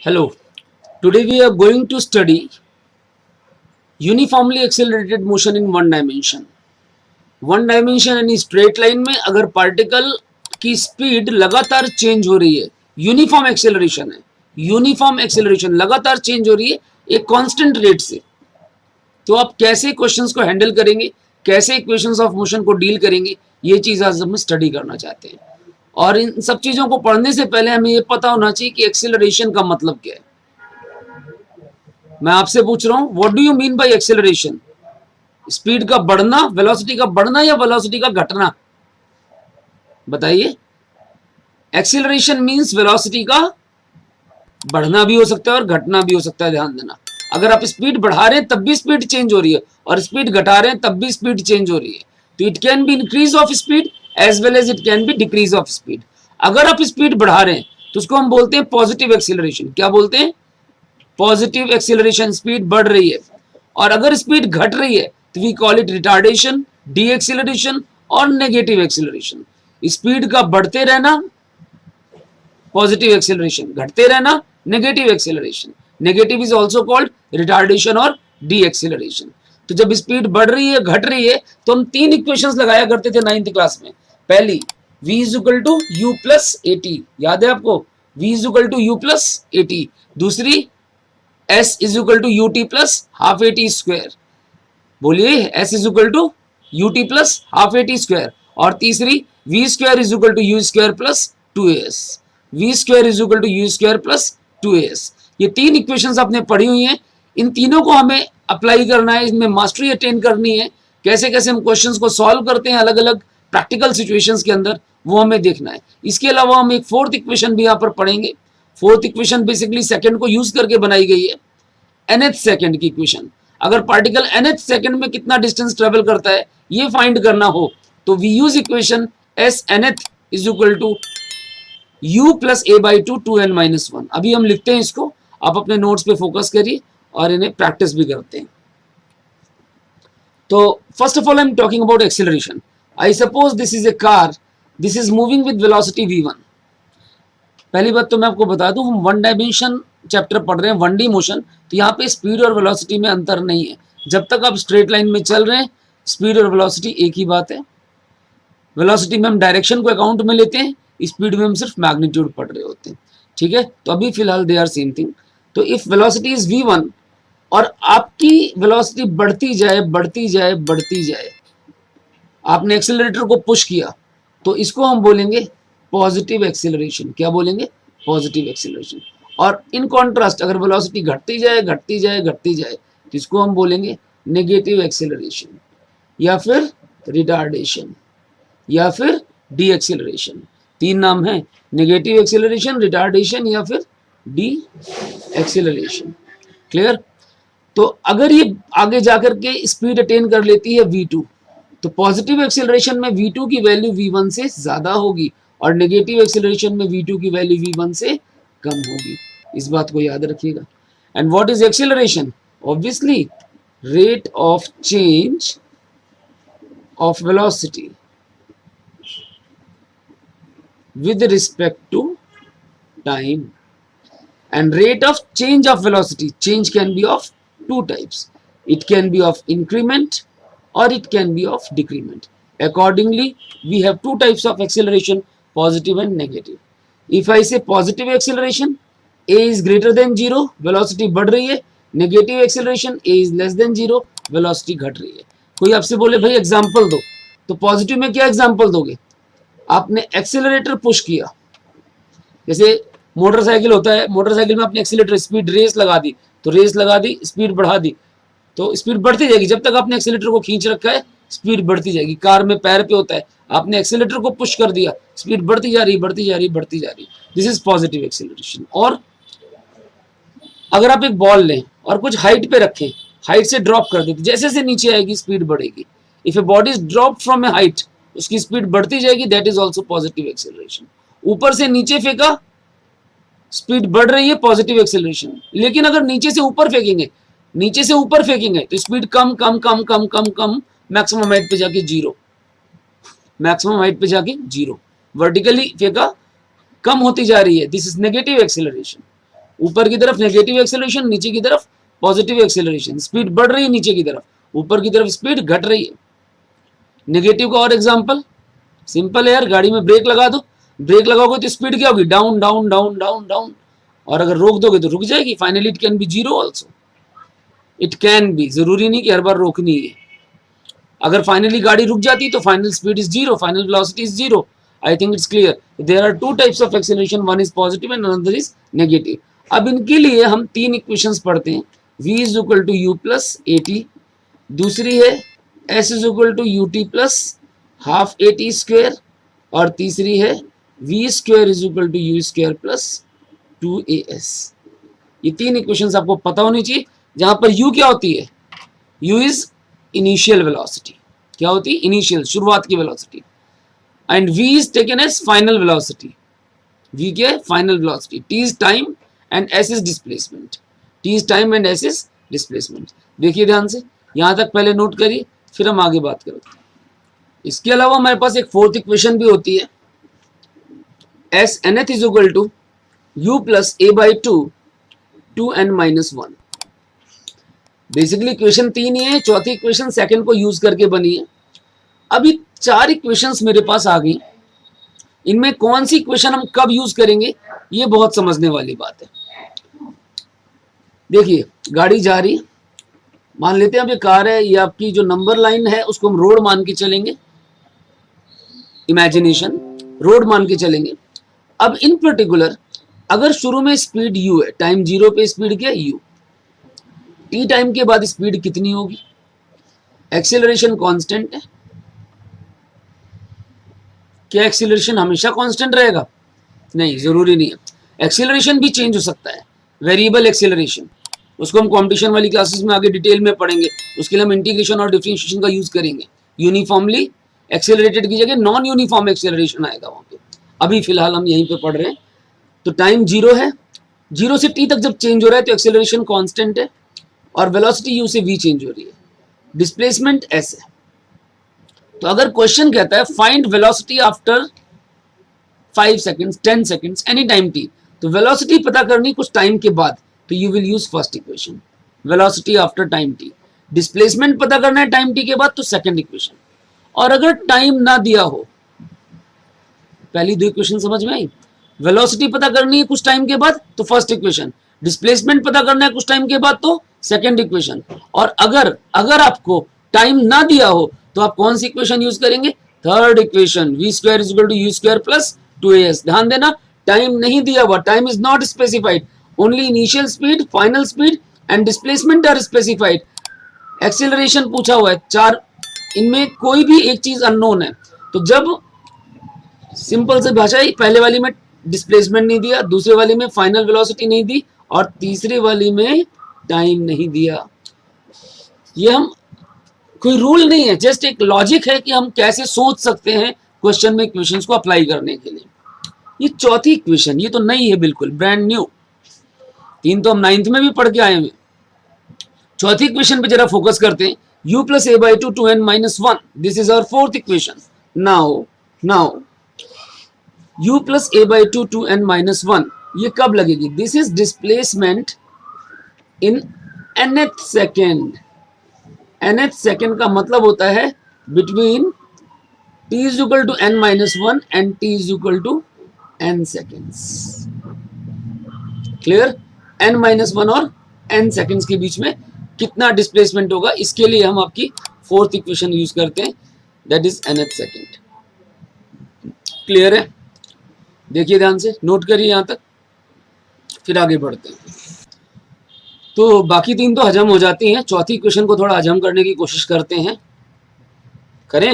Hello, today we are going to study uniformly accelerated motion in one dimension. One dimension यानी straight line में अगर particle की speed लगातार change हो रही है, यूनिफॉर्म एक्सेलरेशन है, यूनिफॉर्म एक्सेलरेशन लगातार चेंज हो रही है एक कांस्टेंट रेट से, तो आप कैसे क्वेश्चंस को हैंडल करेंगे, कैसे इक्वेशंस ऑफ मोशन को डील करेंगे, ये चीज आज हम स्टडी करना चाहते हैं। और इन सब चीजों को पढ़ने से पहले हमें ये पता होना चाहिए कि एक्सेलरेशन का मतलब क्या है। मैं आपसे पूछ रहा हूं, what do you mean by acceleration? Speed का बढ़ना, वेलोसिटी का बढ़ना या वेलोसिटी का घटना? बताइए। एक्सेलरेशन मींस वेलोसिटी का बढ़ना भी हो सकता है और घटना भी हो सकता है, ध्यान देना। अगर आप स्पीड बढ़ा रहे हैं तब भी स्पीड चेंज हो रही है और स्पीड घटा रहे हैं तब भी स्पीड चेंज हो रही है, तो it can be increase of speed as well as it can be decrease of speed. अगर आप स्पीड बढ़ा रहे हैं तो उसको हम बोलते हैं पॉजिटिव एक्सेलरेशन। क्या बोलते हैं? पॉजिटिव एक्सेलरेशन, स्पीड बढ़ रही है। और अगर स्पीड घट रही है तो we call it retardation, deceleration और नेगेटिव एक्सेलरेशन। स्पीड का बढ़ते रहना पॉजिटिव एक्सेलरेशन, घटते रहना negative acceleration. Negative is also called retardation और डी एक्सेलरेशन। तो जब स्पीड बढ़ रही है, घट रही है, तो हम तीन इक्वेशंस लगाया करते थे 9th क्लास में। पहली v is equal to u plus a t, याद है आपको? v is equal to u plus a t. दूसरी s is equal to u t plus half A T square. बोलिए, s is equal to u t plus half A T square. और तीसरी v square is equal to u square plus 2as। v square is equal to u square plus 2as। ये तीन equations आपने पढ़ी हुई हैं। इन तीनों को हमें अप्लाई करना है, इनमें मास्टरी अटेन करनी है। कैसे कैसे हम क्वेश्चंस को सॉल्व करते हैं अलग अलग प्रैक्टिकल सिचुएशंस के अंदर, वो हमें देखना है। इसके अलावा हम एक फोर्थ इक्वेशन भी यहाँ पर पढ़ेंगे। फोर्थ इक्वेशन बेसिकली सेकंड को यूज करके बनाई गई है, nth सेकंड की इक्वेशन। अगर पार्टिकल nth सेकंड में कितना डिस्टेंस ट्रेवल करता है ये फाइंड करना हो तो we use equation s nth is equal to u plus a by two 2n-1। अभी हम लिखते हैं इसको, आप अपने नोट्स पे फोकस करिए और इन्हें प्रैक्टिस भी करते हैं। तो first of all I am talking about acceleration. I suppose this is a car, this is moving with velocity v1। पहली बात तो मैं आपको बता दूं, हम वन डायमेंशन चैप्टर पढ़ रहे हैं, 1D मोशन, तो यहाँ पे स्पीड और वेलोसिटी में अंतर नहीं है। जब तक आप स्ट्रेट लाइन में चल रहे हैं, स्पीड और वेलोसिटी एक ही बात है। वेलोसिटी में हम डायरेक्शन को अकाउंट में लेते हैं, स्पीड में हम सिर्फ मैग्नीट्यूड पढ़ रहे होते हैं, ठीक है? तो अभी फिलहाल दे आर सेम थिंग। तो इफ वेलोसिटी इज v1 और आपकी वेलोसिटी बढ़ती जाए बढ़ती जाए बढ़ती जाए, आपने एक्सेलरेटर को पुश किया, तो इसको हम बोलेंगे पॉजिटिव एक्सेलरेशन। क्या बोलेंगे? Positive acceleration. और इन कॉन्ट्रास्ट अगर वेलोसिटी घटती जाए घटती जाए घटती जाए तो इसको हम बोलेंगे नेगेटिव एक्सेलरेशन या फिर रिटार्डेशन या फिर डी एक्सेलरेशन। तीन नाम है, नेगेटिव एक्सेलरेशन, रिटार्डेशन या फिर डी एक्सेलरेशन। क्लियर? तो अगर ये आगे जाकर के स्पीड अटेन कर लेती है v2, तो पॉजिटिव एक्सेलरेशन में v2 की वैल्यू v1 से ज्यादा होगी और नेगेटिव एक्सेलरेशन में v2 की वैल्यू v1 से कम होगी। इस बात को याद रखिएगा। And what is acceleration? Obviously rate of change of velocity with respect to time. And rate of change of velocity, change can be of two types. It can be of increment or it can be of decrement. Accordingly, we have two types of acceleration, positive and negative. If I say positive acceleration, a is greater than 0, velocity बढ़ रही है। Negative acceleration, a is less than 0, velocity घट रही है। कोई आपसे बोले भाई एग्जाम्पल दो, तो पॉजिटिव में क्या एग्जाम्पल दोगे? आपने एक्सेलरेटर पुश किया, जैसे मोटरसाइकिल होता है, मोटरसाइकिल में आपने एक्सेलरेटर स्पीड रेस लगा दी, तो रेस लगा दी, स्पीड बढ़ा दी, तो स्पीड बढ़ती जाएगी। जब तक आपने एक्सेलरेटर को खींच रखा है स्पीड बढ़ती जाएगी। कार में पैर पे होता है, आपने एक्सेलरेटर को पुश कर दिया, स्पीड बढ़ती जा रही बढ़ती जा रही बढ़ती जा रही। This is positive acceleration. और अगर आप एक बॉल लें और कुछ हाइट पे रखें, हाइट से ड्रॉप कर देते, जैसे जैसे नीचे आएगी स्पीड बढ़ेगी। If a body is drop from A height, उसकी स्पीड बढ़ती जाएगी, that is also positive acceleration. ऊपर से नीचे फेंका, स्पीड बढ़ रही है, पॉजिटिव एक्सेलरेशन। लेकिन अगर नीचे से ऊपर फेंकेंगे, नीचे से ऊपर फेंकेंगे तो स्पीड कम कम कम कम कम कम, मैक्सिमम हाइट पे जाके जीरो, मैक्सिमम हाइट पे जाके जीरो। वर्टिकली फेंका, कम होती जा रही है, दिस इज नेगेटिव एक्सेलरेशन। ऊपर की तरफ नेगेटिव एक्सेलरेशन, नीचे की तरफ पॉजिटिव एक्सेलरेशन, स्पीड बढ़ रही है नीचे की तरफ, ऊपर की तरफ स्पीड घट रही है। नेगेटिव का और एग्जांपल सिंपल है यार, गाड़ी में ब्रेक लगा दो, ब्रेक लगाओगे तो स्पीड क्या होगी, down down down down down, और अगर रोक दोगे तो रुक जाएगी। Finally it can B zero also, it can B, जरूरी नहीं कि हर बार रोकनी है। अगर फाइनली गाड़ी रुक जाती तो final speed is zero, final velocity is zero. I think it's clear. There are two types of acceleration, one is positive and another is negative. अब इनके लिए हम तीन इक्वेशंस पढ़ते हैं। v is equal to u plus a t, दूसरी है s is equal to u t plus half A t square, और तीसरी है v square is equal to u square plus 2as। ये तीन इक्वेशंस आपको पता होनी चाहिए, जहां पर u क्या होती है, u इज इनिशियल वेलोसिटी, क्या होती है, इनिशियल, शुरुआत की velocity, and v is taken as final velocity, v क्या है, final velocity, t is time and s is displacement, t is time and s is displacement. देखिए ध्यान से, यहां तक पहले नोट करिए, फिर हम आगे बात करेंगे। इसके अलावा हमारे पास एक फोर्थ इक्वेशन भी होती है, s nth is equal to u plus a by two 2n-1। Basically equation तीन ही है, चौथी इक्वेशन सेकंड को यूज करके बनी है। अभी चार इक्वेशंस मेरे पास आ गई, इनमें कौन सी इक्वेशन हम कब यूज करेंगे ये बहुत समझने वाली बात है। देखिए गाड़ी जा रही है, मान लेते हैं अब ये कार है, ये आपकी जो नंबर लाइन है उसको हम रोड मान के चलेंगे, इमेजिनेशन रोड मान के चलेंगे। अब इन पर्टिकुलर अगर शुरू में स्पीड u है, टाइम जीरो पे स्पीड क्या है u, t टाइम के बाद स्पीड कितनी होगी, एक्सेलरेशन कांस्टेंट है, क्या एक्सेलरेशन हमेशा कांस्टेंट रहेगा, नहीं, जरूरी नहीं है, एक्सेलरेशन भी चेंज हो सकता है, वेरिएबल एक्सेलरेशन, उसको हम कॉम्पिटिशन वाली क्लासेस में आगे डिटेल में पढ़ेंगे, उसके लिए हम इंटीग्रेशन और डिफरेंशिएशन का यूज करेंगे। यूनिफॉर्मली एक्सेलरेटेड की जगह नॉन यूनिफॉर्म एक्सेलरेशन आएगा वहां पे, अभी फिलहाल हम यहीं पे पढ़ रहे हैं। तो टाइम जीरो है, जीरो से टी तक जब चेंज हो रहा है तो एक्सेलरेशन कांस्टेंट है, और वेलोसिटी यू से वी चेंज हो रही है, डिस्प्लेसमेंट एस है। तो अगर क्वेश्चन कहता है find velocity after 5 seconds 10 seconds any time T, तो वेलोसिटी पता करनी कुछ टाइम के बाद, तो you will use first equation, velocity after time T. Displacement पता करना है टाइम टी के बाद, तो सेकंड इक्वेशन। और अगर टाइम ना दिया हो, पहली दो इक्वेशन समझ में आई, वेलोसिटी पता करनी है कुछ टाइम के बाद तो फर्स्ट इक्वेशन, डिस्प्लेसमेंट पता करना है कुछ टाइम के बाद तो सेकंड इक्वेशन। और अगर आपको टाइम ना दिया हो तो आप कौन सी इक्वेशन यूज करेंगे, third equation, v square is equal to u square plus 2as। ध्यान देना, टाइम नहीं दिया हुआ, time is not specified, only initial speed, final speed and displacement are specified. Acceleration पूछा हुआ है, चार, इनमें कोई भी एक चीज अननोन है। तो जब सिंपल से भाषा ही, पहले वाली में डिस्प्लेसमेंट नहीं दिया, दूसरे वाली में फाइनल वेलोसिटी नहीं दी, और तीसरे वाली में टाइम नहीं दिया। ये हम कोई रूल नहीं है, जस्ट एक लॉजिक है कि हम कैसे सोच सकते हैं क्वेश्चन में इक्वेशंस को अप्लाई करने के लिए। ये चौथी इक्वेशन, ये तो नई है, बिल्कुल ब्रांड न्यू, तीन तो हम 9th में भी पढ़ के आए हैं। चौथी इक्वेशन पे जरा फोकस करते हैं, u plus a by two 2n-1, this is our fourth equation. Now u plus a by two 2n-1 ये कब लगेगी, this is displacement in nth second. nth second का मतलब होता है between t is equal to n-1 and t is equal to n seconds. Clear, n-1 और n seconds के बीच में कितना डिस्प्लेसमेंट होगा, इसके लिए हम आपकी फोर्थ इक्वेशन यूज करते हैं, that is nth second. Clear है, देखिए ध्यान से, नोट करिए यहां तक, फिर आगे बढ़ते हैं। तो बाकी तीन तो हजम हो जाती हैं, चौथी इक्वेशन को थोड़ा हजम करने की कोशिश करते हैं, करें।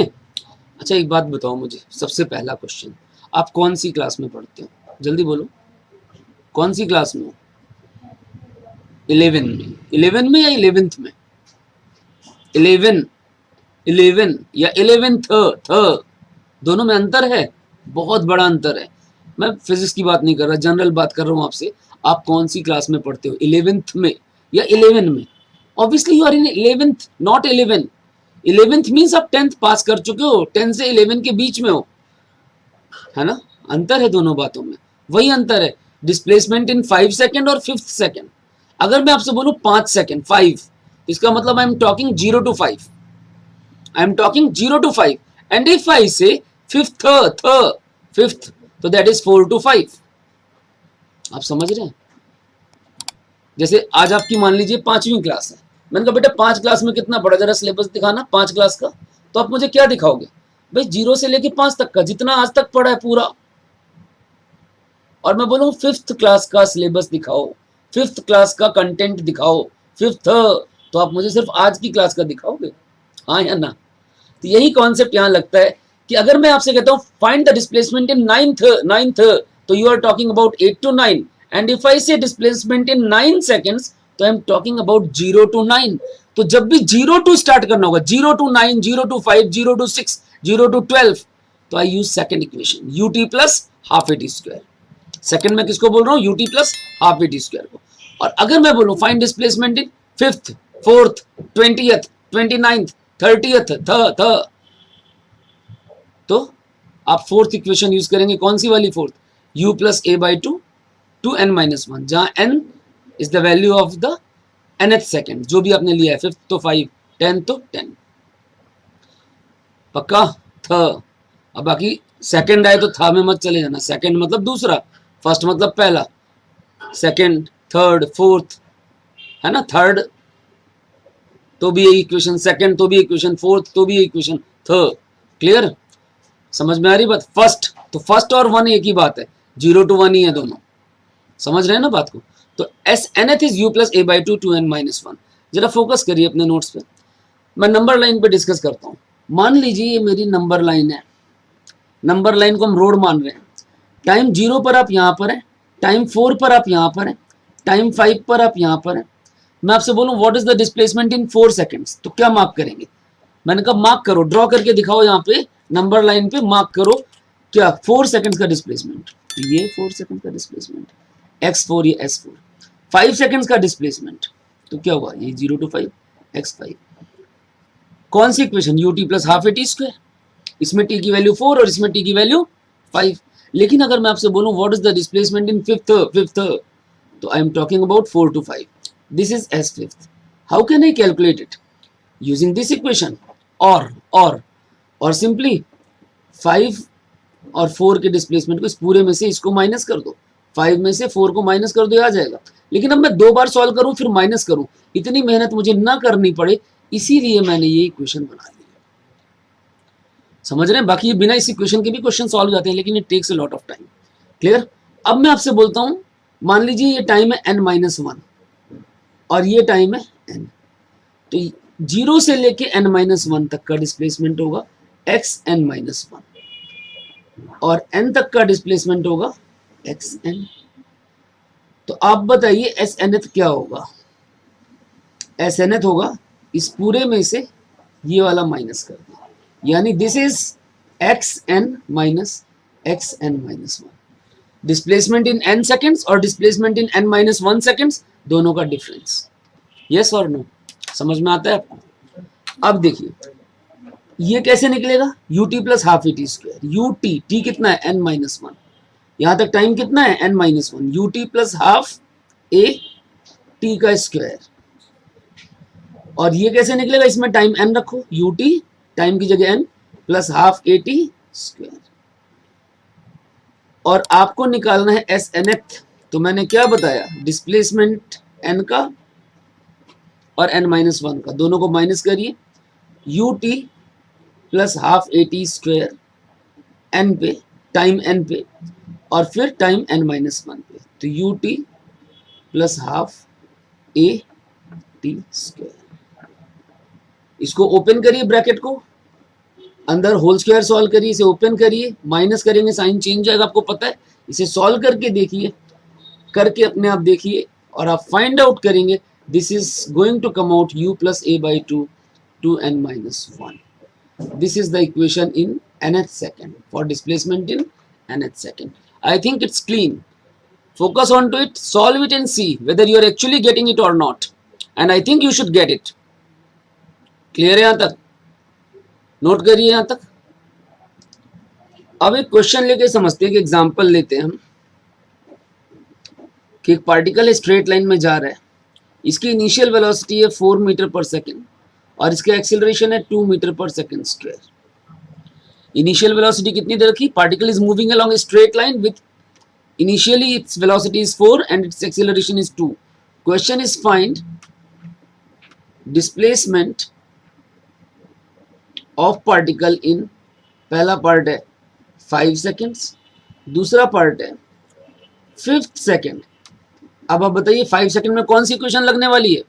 अच्छा एक बात बताओ मुझे, सबसे पहला क्वेश्चन, आप कौन सी क्लास में पढ़ते हो, जल्दी बोलो, कौन सी क्लास में हो, 11 में, 11 में या 11th में, 11 या 11th, दोनों में अंतर है, बहुत बड़ा अंतर है। मैं फिजिक्स की बात नहीं कर रहा, जनरल बात कर रहा हूँ आपसे, आप कौन सी क्लास में पढ़ते हो, 11th में या 11 में। Obviously you are in 11th, not 11। 11th means आप 10th पास कर चुके हो, 10 से 11 के बीच में हो, है ना, अंतर है दोनों बातों में, वही अंतर है। डिस्प्लेसमेंट इन 5 सेकेंड और 5th सेकेंड। अगर मैं आपसे बोलूं 5 सेकेंड 5, इसका मतलब आई am talking 0 to 5, I am talking 0 to 5, and if I से फिफ्थ, तो दैट इज 4 to 5। आप समझ रहे हैं? जैसे आज आपकी मान लीजिए 5वीं क्लास है, मैंने कहा बेटा 5 क्लास में कितना पढ़ा, जरा सिलेबस दिखाना 5 क्लास का। तो आप मुझे क्या दिखाओगे? भाई 0 से लेके 5 तक का जितना आज तक पढ़ा है पूरा। और मैं बोलूँ 5th क्लास का सिलेबस दिखाओ, 5th क्लास का कंटेंट दिखाओ, 5th, तो आप मुझे सिर्फ आज की क्लास का दिखाओगे, हाँ या ना? तो यही कॉन्सेप्ट यहाँ लगता है कि अगर मैं आपसे कहता हूँ find the displacement in ninth, तो you are talking about 8 to 9, and if I say displacement in 9 seconds, तो I am talking about 0 to 9। तो जब भी 0 to स्टार्ट करना होगा, 0 to 9, 0 to 5, 0 to 6, 0 to 12, तो I use second equation ut plus half A T square. Second में किसको बोल रहा हूँ? ut plus half A T square को। और अगर मैं बोलूँ find displacement in 5th, 4th, 20th, 29th, 30th, तो आप 4th इक्वेशन यूज करेंगे। कौन सी वाली 4th? u plus a by 2 to n minus 1, जहां n is the value of the nth second, जो भी आपने लिया है। 5th तो 5, 10th तो 10। पक्का? अब बाकी सेकेंड आए तो था में मत चले जाना। सेकेंड मतलब दूसरा, फर्स्ट मतलब पहला, सेकेंड, थर्ड, फोर्थ, है ना? थर्ड तो भी यही इक्वेशन, सेकेंड तो भी इक्वेशन, फोर्थ तो भी इक्वेशन, थर्ड। क्लियर? समझ में आ रही बात? फर्स्ट तो फर्स्ट और 1 एक ही बात है, 0 to 1 ही है दोनों। समझ रहे हैं ना बात को? तो S nth is u plus a by 2 to n minus 1। जरा फोकस करिए अपने नोट्स पे। मैं नंबर लाइन पे डिस्कस करता हूँ। मान लीजिए ये मेरी नंबर लाइन है, नंबर लाइन को हम रोड मान रहे हैं। टाइम 0 पर आप यहाँ पर है, टाइम 4 पर आप यहाँ पर है, टाइम 5 पर आप यहाँ पर है। मैं आपसे बोलूँ what is the displacement in 4 seconds, तो क्या मार्क करेंगे? मैंने कहा मार्क करो, ड्रॉ करके दिखाओ, यहाँ पे नंबर लाइन पे मार्क करो क्या 4 सेकेंड्स का डिस्प्लेसमेंट। ये 4 सेकेंड का डिस्प्लेसमेंट, x4 ये s4। 5 सेकेंड्स का डिस्प्लेसमेंट, तो क्या हुआ? ये 0 to 5, x5। कौन सी equation? ut plus half A T square. इसमें t की वैल्यू 4 और इसमें t की वैल्यू 5। लेकिन अगर मैं आपसे बोलूं what is the displacement in fifth, तो I am talking about 4 to 5। This is s fifth. How can I calculate it? Using this equation और सिंपली 5 और 4 के डिस्प्लेसमेंट को इस पूरे में से इसको माइनस कर दो, 5 में से 4 को माइनस कर दो, आ जाएगा। लेकिन अब मैं 2 बार सॉल्व करूं फिर माइनस करूं, इतनी मेहनत मुझे ना करनी पड़े, इसीलिए मैंने ये इक्वेशन बना ली। समझ रहे हैं? बाकी बिना इस इक्वेशन के भी क्वेश्चन सॉल्व जाते हैं, लेकिन it takes a lot of time. Clear? अब मैं आपसे बोलता हूं, मान लीजिए ये टाइम है n-1 और ये टाइम है n, तो 0 से लेके n-1 तक का डिस्प्लेसमेंट होगा xn-1 और n तक का डिस्प्लेसमेंट होगा xn। तो आप बताइए snth क्या होगा? snth होगा इस पूरे में से ये वाला माइनस कर दिया, यानी this is xn minus xn-1। Displacement in n seconds और डिस्प्लेसमेंट इन n-1 सेकेंड्स, दोनों का डिफरेंस। यस और नो? समझ में आता है आपको? अब देखिए ये कैसे निकलेगा? ut plus half A T square, ut t कितना है? n-1। यहां तक टाइम कितना है? n-1। ut plus half a t का स्क्वायर। और ये कैसे निकलेगा? इसमें टाइम n रखो, ut टाइम की जगह n plus half a t square. और आपको निकालना है snth। तो मैंने क्या बताया? डिस्प्लेसमेंट n का और n-1 का, दोनों को माइनस करिए, ut plus half A T square n पे, टाइम n पे, और फिर टाइम n-1 पे, तो ut plus half A T square. इसको ओपन करिए ब्रैकेट को, अंदर होल स्क्वायर सॉल्व करिए, इसे ओपन करिए, माइनस करेंगे साइन चेंज जाएगा, आपको पता है। इसे सॉल्व करके देखिए, करके अपने आप देखिए और आप फाइंड आउट करेंगे। This is going to come out u plus a by 2 to n-1। This is the equation in nth second for displacement in nth second. I think it's clean. Focus on to it, solve it and see whether you are actually getting it or not. And I think you should get it. Clear है यहाँ तक? Note करिए यहाँ तक। अब एक question लेके समझते हैं कि एग्जाम्पल लेते हैं हम। कि एक पार्टिकल स्ट्रेट लाइन में जा रहा है, इसकी इनिशियल वेलोसिटी है 4 मीटर पर सेकेंड और इसका एक्सेलरेशन है 2 मीटर पर सेकेंड स्क्वायर। इनिशियल वेलोसिटी कितनी दे रखी? Particle is moving along a straight line with initially its velocity is 4 and its acceleration is 2. Question is find displacement of particle in, पहला part है 5 seconds, दूसरा part है 5th second. अब आप बताइए 5 second में कौन सी इक्वेशन लगने वाली है?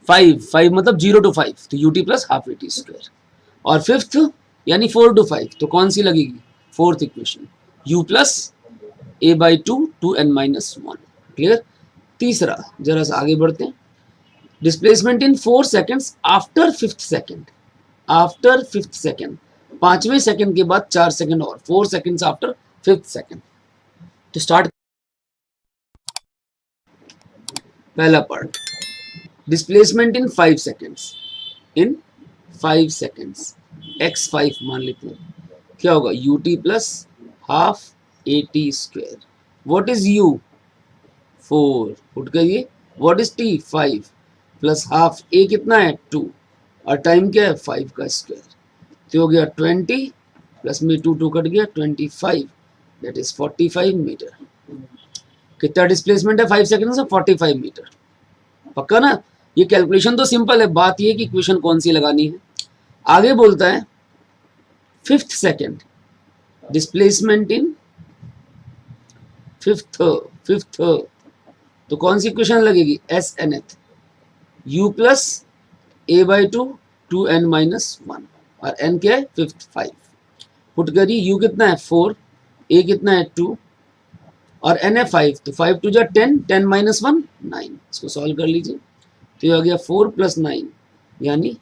5 मतलब 0 to 5 तो ut plus half A T square, और 5th यानी 4 to 5 तो कौन सी लगेगी? 4th equation u plus a by 2 2n minus 1। Clear? तीसरा, जरा सा आगे बढ़ते हैं। Displacement in 4 seconds after 5th second, after 5th second, 5वें सेकेंड के बाद 4 सेकेंड और, 4 सेकेंड्स आफ्टर 5th सेकेंड। तो स्टार्ट, पहला part displacement in 5 seconds, in 5 seconds x5 मान लेते हैं, क्या होगा? ut plus half A T square. What is u? 4 put करिए। What is t? 5 plus half a कितना है? 2 और टाइम क्या है? 5 का स्क्वायर। तो हो गया 20 प्लस में 2 कट गया 25, दैट इज 45 मीटर। कितना डिस्प्लेसमेंट है 5 सेकेंड से? 45 मीटर। पक्का ना? ये कैलकुलेशन तो सिंपल है, बात ये कि इक्वेशन कौन सी लगानी है। आगे बोलता है 5th second displacement in 5th, तो कौन सी इक्वेशन लगेगी? एस एन एथ, u plus a by 2 2n minus 1 और n क्या है? 5th 5। पुट करिए, u कितना है? 4, a कितना है? 2 और n है 5, तो 5 टू जा 10, 10 माइनस 1 9। इसको सॉल्व कर लीजिए तो ये आ गया 4 प्लस 9 यानी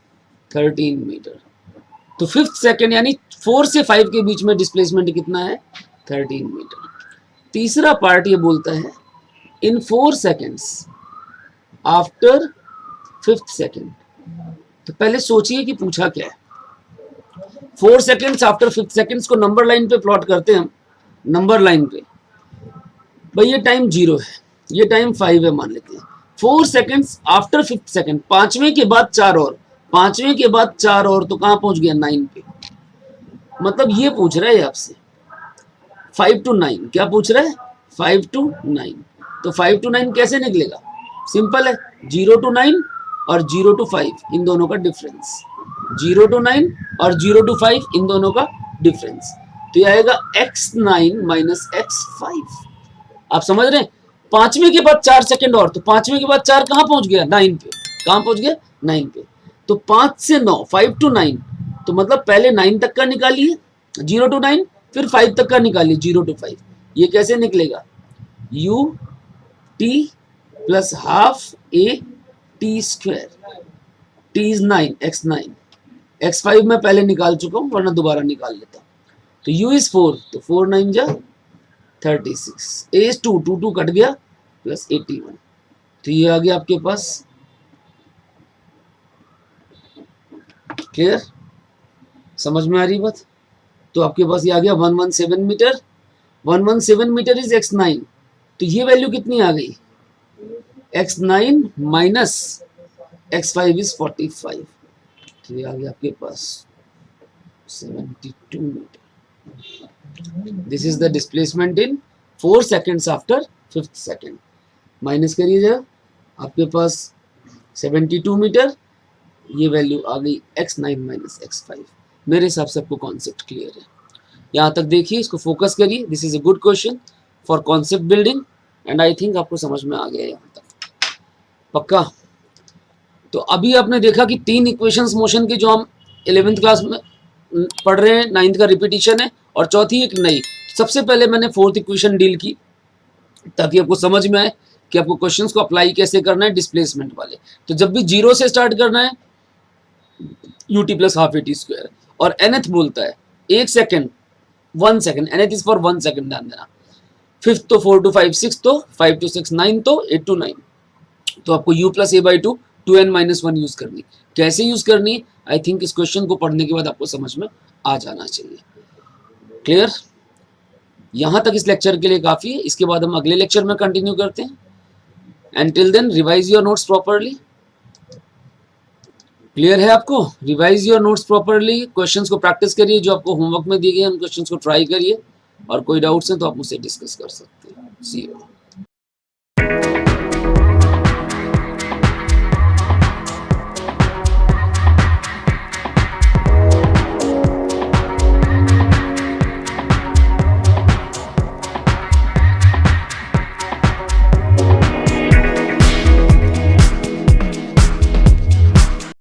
13 मीटर। तो 5th सेकेंड यानी 4 से 5 के बीच में डिस्प्लेसमेंट कितना है? 13 मीटर। तीसरा पार्ट ये बोलता है इन 4 सेकेंड्स आफ्टर 5th सेकेंड। तो पहले सोचिए कि पूछा क्या है। 4 सेकेंड्स आफ्टर 5th सेकेंड्स को नंबर लाइन पे प्लॉट करते हैं हम, नंबर लाइन पे। भाई ये टाइम 0 है, ये टाइम 5 है मान लेते हैं। 4 सेकेंड्स आफ्टर 5th सेकेंड, 5वें के बाद 4 और, 5वें के बाद 4 और, तो कहाँ पहुंच गया? 9 पे। मतलब ये पूछ रहा है आपसे 5 to 9, क्या पूछ रहा है? 5 to 9। तो 5 to 9 कैसे निकलेगा? सिंपल है, 0 to 9 और 0 to 5 इन दोनों का डिफरेंस, 0 to 9 और 0 to 5 इन दोनों का डिफरेंस। तो ये आएगा x9 माइनस x5। आप समझ रहे हैं? 5वें के बाद 4 सेकेंड और, तो 5वें के बाद 4 कहाँ पहुंच गया? 9 पे। कहाँ पहुंच गया? 9 पे। तो 5 से 9, 5 to 9, तो मतलब पहले 9 तक का निकालिए 0 to 9, फिर 5 तक का निकालिए 0 to 5। ये कैसे निकलेगा? u t plus half A T square, t is 9, x9, x5 मैं पहले निकाल चुका हूं वरना दोबारा निकाल लेता हूं। तो u इज 4, तो 4 9 जा 36, a इज 2, 2 कट गया प्लस 81। तो ये आ गया आपके पास। क्लियर? समझ में आ रही बात? तो आपके पास ये आ गया 117 मीटर। 117 मीटर इज x9, तो ये वैल्यू कितनी आ गई? x9 minus x5 is 45। तो ये आ गया आपके पास 72 metre. This is the displacement in 4 seconds after 5th second. Minus करिए जरा, आपके पास 72 मीटर, ये वैल्यू आ गई x9 माइनस x5। मेरे हिसाब से आपको कॉन्सेप्ट क्लियर है। यहाँ तक देखिए, इसको फोकस करिए। This is a good question for concept building and I think आपको समझ में आ गया यहाँ तक। पक्का? तो अभी आपने देखा कि 3 इक्वेशंस मोशन के जो हम 11th क्लास में पढ़ रहे हैं, 9th का रिपीटिशन है और चौथी एक नई। सबसे पहले मैंने 4th इक्वेशन डील की ताकि आपको समझ में आए कि आपको क्वेश्चंस को अप्लाई कैसे करना है डिस्प्लेसमेंट वाले। तो जब भी 0 से स्टार्ट करना है ut plus half A T square, और nth बोलता है 1 second 1 second, nth is for 1 second, ध्यान देना। 5th तो 4 to 5 6, तो 5 to 6 9, तो 8 to 9। तो आपको u plus a by 2 2n minus 1 use करनी। कैसे यूज करनी? आई थिंक इस क्वेश्चन को पढ़ने के बाद आपको समझ में आ जाना चाहिए। क्लियर? यहाँ तक इस लेक्चर के लिए काफ़ी है, इसके बाद हम अगले लेक्चर में कंटिन्यू करते हैं। And till then revise your notes properly. Clear है आपको? Revise your notes properly, questions को प्रैक्टिस करिए, जो आपको होमवर्क में दिए गए उन क्वेश्चंस को ट्राई करिए, और कोई डाउट्स हैं तो आप मुझसे डिस्कस कर सकते हैं। सी यू।